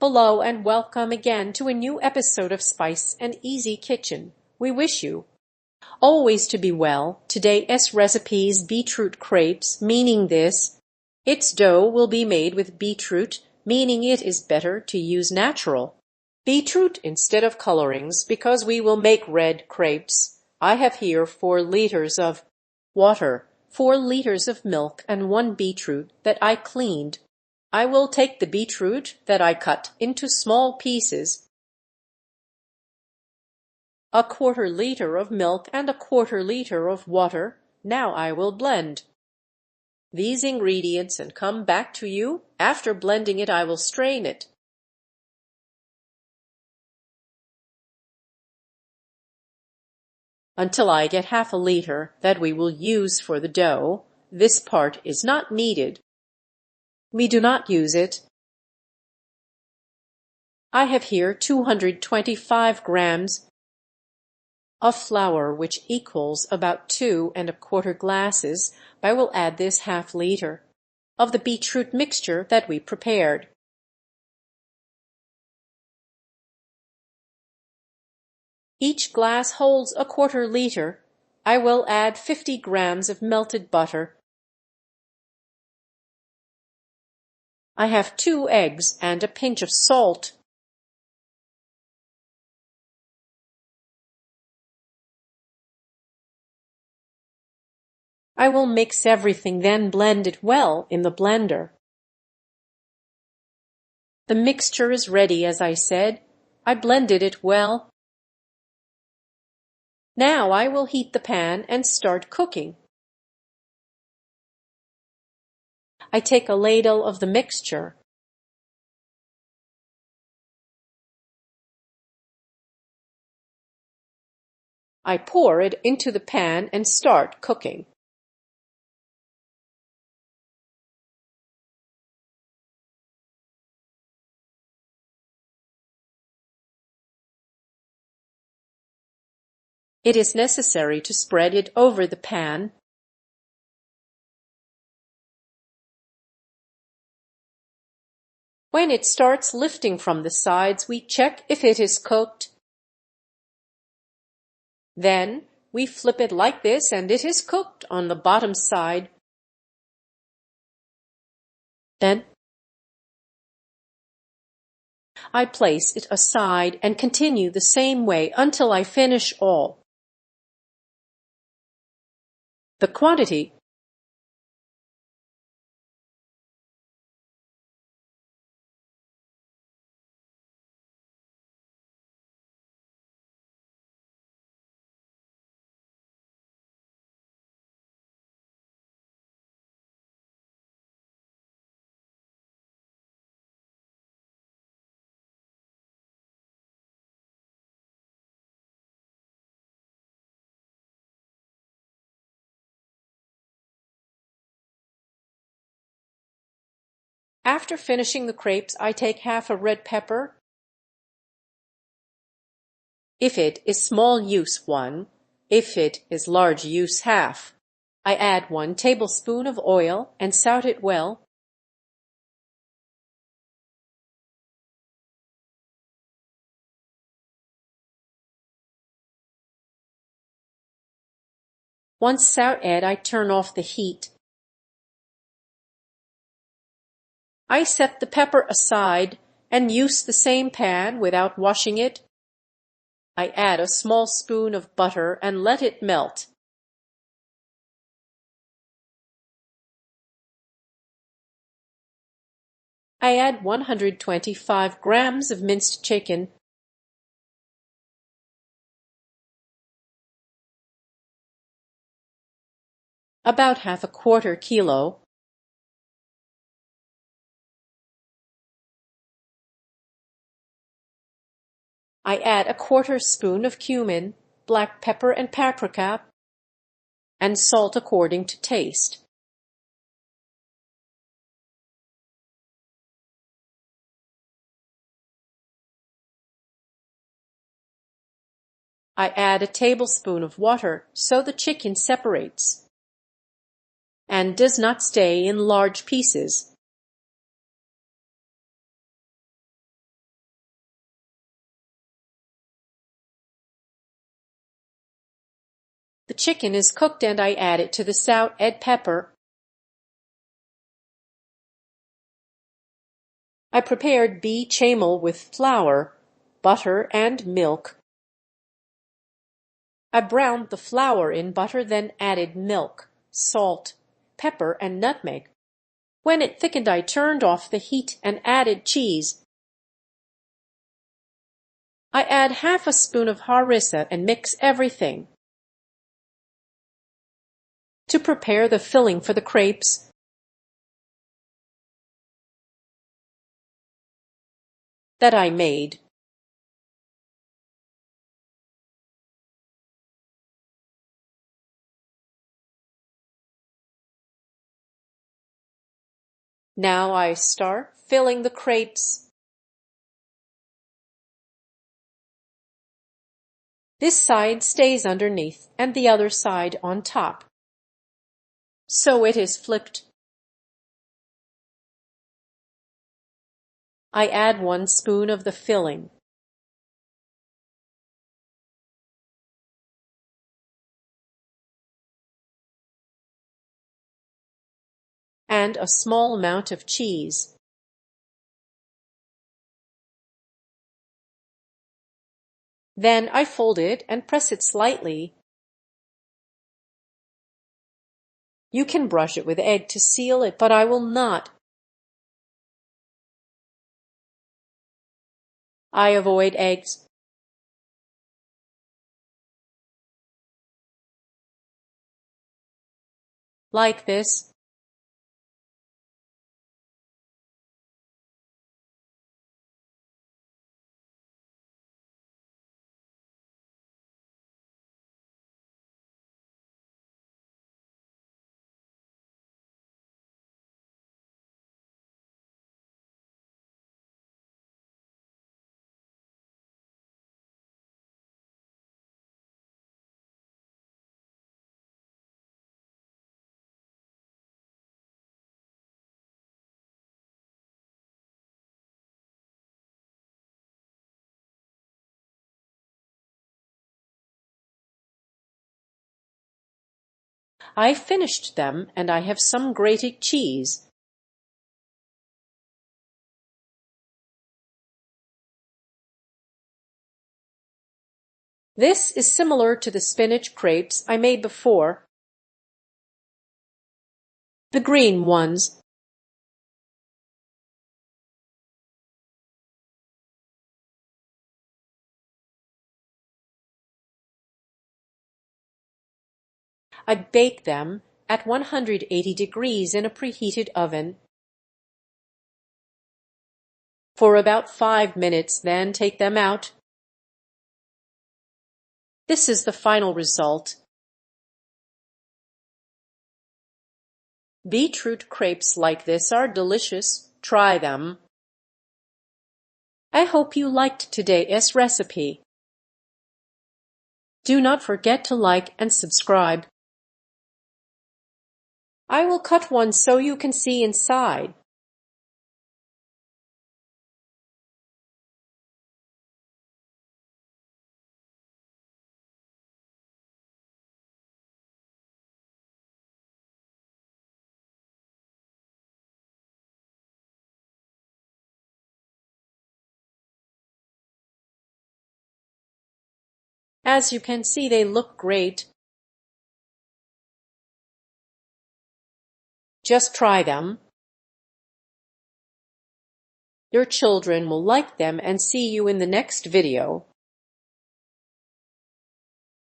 Hello and welcome again to a new episode of Spice and Easy Kitchen. We wish you always to be well. Today's recipe is beetroot crepes, meaning its dough will be made with beetroot, meaning it is better to use natural beetroot instead of colorings because we will make red crepes. I have here 4 liters of water, 4 liters of milk, and 1 beetroot that I cleaned. I will take the beetroot that I cut into small pieces, a 1/4 liter of milk and a 1/4 liter of water. Now I will blend these ingredients and come back to you. After blending it, I will strain it. Until I get 1/2 liter that we will use for the dough. This part is not needed. We do not use it. I have here 225 grams of flour, which equals about 2 1/4 glasses. I will add this 1/2 liter of the beetroot mixture that we prepared. Each glass holds a 1/4 liter. I will add 50 grams of melted butter. I have 2 eggs and a pinch of salt. I will mix everything, then blend it well in the blender. The mixture is ready, as I said. I blended it well. Now I will heat the pan and start cooking. I take a ladle of the mixture. I pour it into the pan and start cooking. It is necessary to spread it over the pan. When it starts lifting from the sides, we check if it is cooked. Then we flip it like this and it is cooked on the bottom side. Then I place it aside and continue the same way until I finish all. The quantity After finishing the crepes, I take 1/2 a red pepper. If it is small, use 1. If it is large, use 1/2. I add 1 tablespoon of oil and saute it well. Once sauteed, I turn off the heat. I set the pepper aside and use the same pan without washing it. I add a small spoon of butter and let it melt. I add 125 grams of minced chicken. About 1/4 kilo. I add a 1/4 spoon of cumin, black pepper and paprika, and salt according to taste. I add a tablespoon of water so the chicken separates and does not stay in large pieces. chicken is cooked and I add it to the salt and pepper. I prepared béchamel with flour, butter, and milk. I browned the flour in butter, then added milk, salt, pepper, and nutmeg. When it thickened, I turned off the heat and added cheese. I add half a spoon of harissa and mix everything. To prepare the filling for the crepes, that I made, now I start filling the crepes. This side stays underneath and the other side on top, so it is flipped. I add 1 spoon of the filling. And a small amount of cheese. Then I fold it and press it slightly. You can brush it with egg to seal it, but I will not. I avoid eggs. Like this. I finished them and I have some grated cheese. This is similar to the spinach crepes I made before, the green ones. I bake them at 180 degrees in a preheated oven for about 5 minutes, then take them out. This is the final result. Beetroot crepes like this are delicious. Try them. I hope you liked today's recipe. Do not forget to like and subscribe. I will cut one so you can see inside. As you can see, they look great. Just try them. Your children will like them, and see you in the next video.